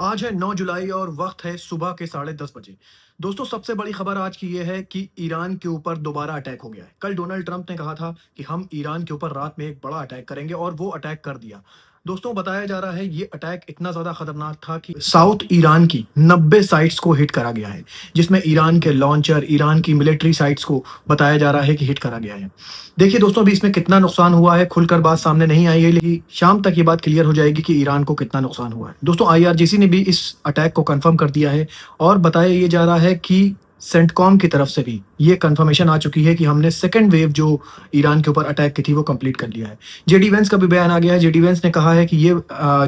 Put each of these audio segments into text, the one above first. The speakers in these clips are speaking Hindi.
आज है 9 जुलाई और वक्त है सुबह के 10:30 बजे। दोस्तों, सबसे बड़ी खबर आज की ये है कि ईरान के ऊपर दोबारा अटैक हो गया है। कल डोनाल्ड ट्रंप ने कहा था कि हम ईरान के ऊपर रात में एक बड़ा अटैक करेंगे और वो अटैक कर दिया। दोस्तों, बताया जा रहा है ये अटैक इतना ज़्यादा खतरनाक था कि साउथ ईरान की 90 साइट्स को हिट करा गया है, जिसमें ईरान के लॉन्चर, ईरान की मिलिट्री साइट्स को बताया जा रहा है कि हिट करा गया है। देखिए दोस्तों, अभी इसमें कितना नुकसान हुआ है खुलकर बात सामने नहीं आई है, लेकिन शाम तक ये बात क्लियर हो जाएगी कि ईरान को कितना नुकसान हुआ है। दोस्तों, आईआरजीसी ने भी इस अटैक को कंफर्म कर दिया है और बताया ये जा रहा है कि सेंटकॉम की तरफ से भी ये कंफर्मेशन आ चुकी है कि हमने सेकंड वेव जो ईरान के ऊपर अटैक की थी वो कंप्लीट कर लिया है। जेडी वेंस का भी बयान आ गया है। जेडी वेंस ने कहा है कि ये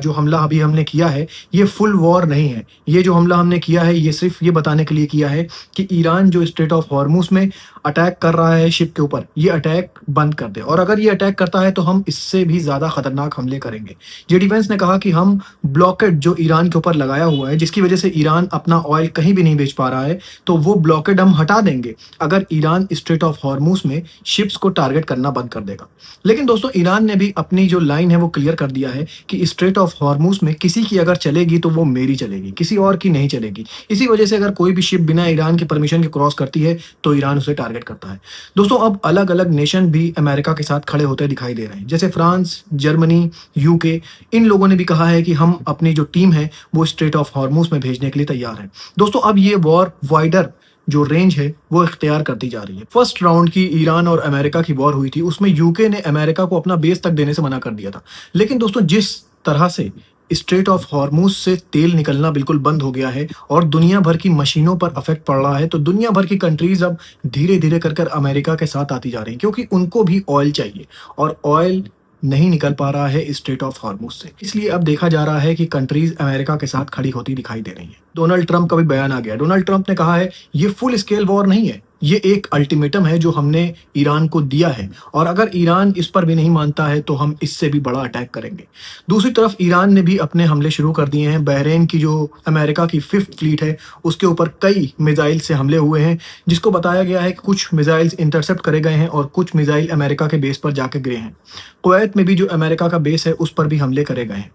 जो हमला अभी हमने किया है ये फुल वॉर नहीं है। ये जो हमला हमने किया है ये सिर्फ ये बताने के लिए किया है कि ईरान जो स्ट्रेट ऑफ हॉर्मुज में अटैक कर रहा है शिप के ऊपर, ये अटैक बंद कर दे, और अगर ये अटैक करता है तो हम इससे भी ज़्यादा खतरनाक हमले करेंगे। जेडी वेंस ने कहा कि हम ब्लॉकेड जो ईरान के ऊपर लगाया हुआ है, जिसकी वजह से ईरान अपना ऑयल कहीं भी नहीं बेच पा रहा है, तो वो ब्लॉकेड हम हटा देंगे अगर ईरान स्ट्रेट ऑफ हॉर्मुज में शिप्स को टारगेट करना बंद कर देगा। लेकिन दोस्तों, ईरान ने भी अपनी जो लाइन है वो क्लियर कर दिया है कि स्ट्रेट ऑफ हॉर्मुज में किसी की अगर चलेगी तो वो मेरी चलेगी, किसी और की नहीं चलेगी। इसी वजह से अगर कोई भी शिप बिना ईरान की परमिशन के क्रॉस करती है तो ईरान उसे टारगेट करता है। दोस्तों, अब अलग अलग नेशन भी अमेरिका के साथ खड़े होते दिखाई दे रहे हैं, जैसे फ्रांस, जर्मनी, यूके। इन लोगों ने भी कहा है कि हम अपनी जो टीम है वो स्ट्रेट ऑफ हॉर्मुज में भेजने के लिए तैयार हैं। दोस्तों, अब ये वॉर वाइडर जो रेंज है वो इख्तियार करती जा रही है। फर्स्ट राउंड की ईरान और अमेरिका की वॉर हुई थी, उसमें यूके ने अमेरिका को अपना बेस तक देने से मना कर दिया था। लेकिन दोस्तों, जिस तरह से स्ट्रेट ऑफ हॉर्मुज से तेल निकलना बिल्कुल बंद हो गया है और दुनिया भर की मशीनों पर अफेक्ट पड़ रहा है, तो दुनिया भर की कंट्रीज अब धीरे धीरे कर कर अमेरिका के साथ आती जा रही हैं, क्योंकि उनको भी ऑयल चाहिए और ऑयल नहीं निकल पा रहा है स्ट्रेट ऑफ हॉर्मुज से। इसलिए अब देखा जा रहा है कि कंट्रीज अमेरिका के साथ खड़ी होती दिखाई दे रही हैं। डोनाल्ड ट्रंप का भी बयान आ गया। डोनाल्ड ट्रंप ने कहा है ये फुल स्केल वॉर नहीं है, ये एक अल्टीमेटम है जो हमने ईरान को दिया है, और अगर ईरान इस पर भी नहीं मानता है तो हम इससे भी बड़ा अटैक करेंगे। दूसरी तरफ ईरान ने भी अपने हमले शुरू कर दिए हैं। बहरीन की जो अमेरिका की 5th फ्लीट है उसके ऊपर कई मिसाइल से हमले हुए हैं, जिसको बताया गया है कि कुछ मिसाइल्स इंटरसेप्ट करे गए हैं और कुछ मिसाइल अमेरिका के बेस पर जाके गिरे हैं। कुवैत में भी जो अमेरिका का बेस है उस पर भी हमले करे गए हैं।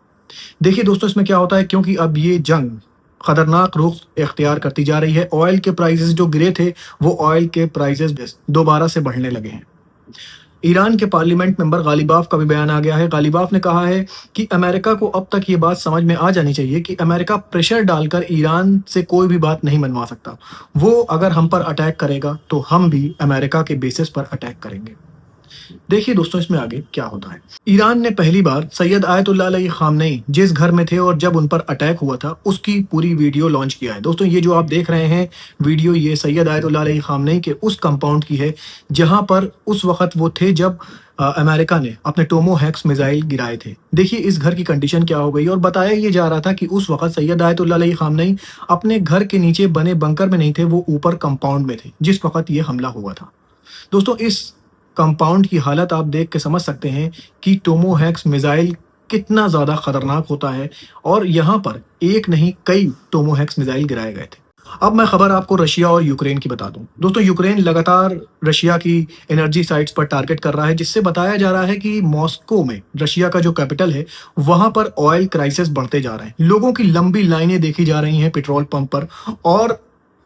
देखिए दोस्तों, इसमें क्या होता है, क्योंकि अब ये जंग खतरनाक रुख इख्तियार करती जा रही है। ऑयल के प्राइसेस जो गिरे थे वो ऑयल के प्राइसेस दोबारा से बढ़ने लगे हैं। ईरान के पार्लियामेंट मेंबर गालिबाफ का भी बयान आ गया है। गालिबाफ ने कहा है कि अमेरिका को अब तक ये बात समझ में आ जानी चाहिए कि अमेरिका प्रेशर डालकर ईरान से कोई भी बात नहीं मनवा सकता। वो अगर हम पर अटैक करेगा तो हम भी अमेरिका के बेसिस पर अटैक करेंगे। देखिए दोस्तों, इसमें आगे क्या होता है। ईरान ने पहली बार सैयद आयतुल्लाह अली खामनेई जिस घर में थे और जब उन पर अटैक हुआ था उसकी पूरी वीडियो लॉन्च किया है। दोस्तों, ये जो आप देख रहे हैं वीडियो, ये सैयद आयतुल्लाह अली खामनेई के उस कंपाउंड की है जहां पर उस वक्त वो थे जब अमेरिका ने अपने टोमोहैक्स मिसाइल गिराए थे। देखिए इस घर की कंडीशन क्या हो गई, और बताया ये जा रहा था कि उस वक्त सैयद आयतुल्लाह अली खामनेई अपने घर के नीचे बने बंकर में नहीं थे, वो ऊपर कंपाउंड में थे जिस वक्त ये हमला हुआ था। दोस्तों, इस कंपाउंड की हालत आप देख के समझ सकते हैं कि टोमोहैक्स मिसाइल कितना ज़्यादा खतरनाक होता है, और यहाँ पर एक नहीं कई टोमोहैक्स मिसाइल गिराए गए थे। अब मैं खबर आपको रशिया और यूक्रेन की बता दूं। दोस्तों, यूक्रेन लगातार रशिया की एनर्जी साइट्स पर टारगेट कर रहा है, जिससे बताया जा रहा है कि मॉस्को में, रशिया का जो कैपिटल है, वहां पर ऑयल क्राइसिस बढ़ते जा रहे हैं। लोगों की लंबी लाइनें देखी जा रही हैं पेट्रोल पंप पर, और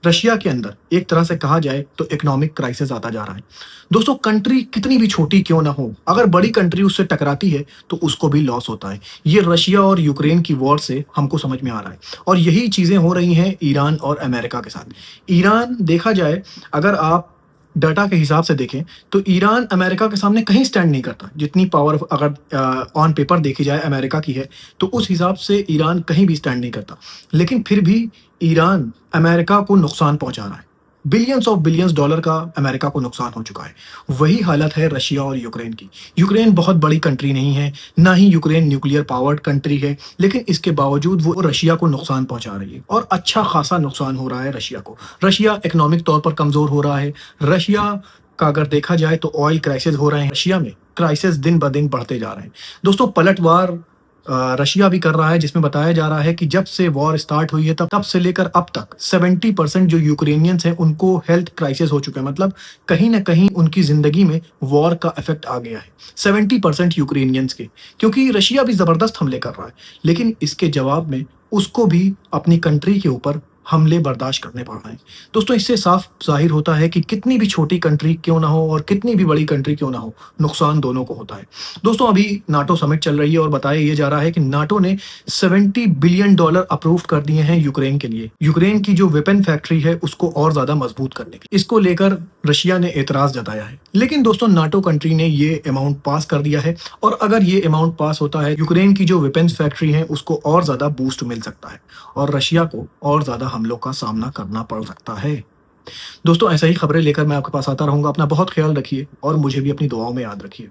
रशिया के अंदर एक तरह से कहा जाए तो इकोनॉमिक क्राइसिस आता जा रहा है। दोस्तों, कंट्री कितनी भी छोटी क्यों ना हो, अगर बड़ी कंट्री उससे टकराती है तो उसको भी लॉस होता है। ये रशिया और यूक्रेन की वॉर से हमको समझ में आ रहा है, और यही चीजें हो रही हैं ईरान और अमेरिका के साथ। ईरान, देखा जाए अगर आप डाटा के हिसाब से देखें तो ईरान अमेरिका के सामने कहीं स्टैंड नहीं करता। जितनी पावर अगर ऑन पेपर देखी जाए अमेरिका की है तो उस हिसाब से ईरान कहीं भी स्टैंड नहीं करता, लेकिन फिर भी ईरान अमेरिका को नुकसान पहुंचा रहा है। बिलियंस ऑफ बिलियंस डॉलर का अमेरिका को नुकसान हो चुका है। वही हालत है रशिया और यूक्रेन की। यूक्रेन बहुत बड़ी कंट्री नहीं है, ना ही यूक्रेन न्यूक्लियर पावर्ड कंट्री है, लेकिन इसके बावजूद वो रशिया को नुकसान पहुंचा रही है, और अच्छा खासा नुकसान हो रहा है रशिया को। रशिया इकोनॉमिक तौर पर कमजोर हो रहा है। रशिया का अगर देखा जाए तो ऑयल क्राइसिस हो रहे हैं, रशिया में क्राइसिस दिन ब दिन बढ़ते जा रहे हैं। दोस्तों, पलटवार रशिया भी कर रहा है, जिसमें बताया जा रहा है कि जब से वॉर स्टार्ट हुई है तब से लेकर अब तक 70% जो यूक्रेनियंस हैं उनको हेल्थ क्राइसिस हो चुका है। मतलब कहीं ना कहीं उनकी जिंदगी में वॉर का इफेक्ट आ गया है 70% यूक्रेनियंस के, क्योंकि रशिया भी जबरदस्त हमले कर रहा है, लेकिन इसके जवाब में उसको भी अपनी कंट्री के ऊपर हमले बर्दाश्त करने पड़ रहे हैं। दोस्तों, इससे साफ ज़ाहिर होता है कि कितनी भी छोटी कंट्री क्यों ना हो और कितनी भी बड़ी कंट्री क्यों ना हो, नुकसान दोनों को होता है। दोस्तों, अभी नाटो समिट चल रही है और बताया ये जा रहा है कि नाटो ने $70 बिलियन अप्रूव कर दिए हैं यूक्रेन के लिए। यूक्रेन की जो वेपन फैक्ट्री है, उसको और ज़्यादा मजबूत करने के लिए। इसको लेकर रशिया ने एतराज़ जताया है। लेकिन दोस्तों, नाटो कंट्री ने ये अमाउंट पास कर दिया है और अगर ये अमाउंट पास होता है, यूक्रेन की जो वेपन्स फैक्ट्री है, उसको और ज़्यादा बूस्ट मिल सकता है और रशिया को और ज़्यादा हमलों का सामना करना पड़ सकता है। दोस्तों, ऐसा ही खबरें लेकर मैं आपके पास आता रहूँगा। अपना बहुत ख़्याल रखिए और मुझे भी अपनी दुआओं में याद रखिए।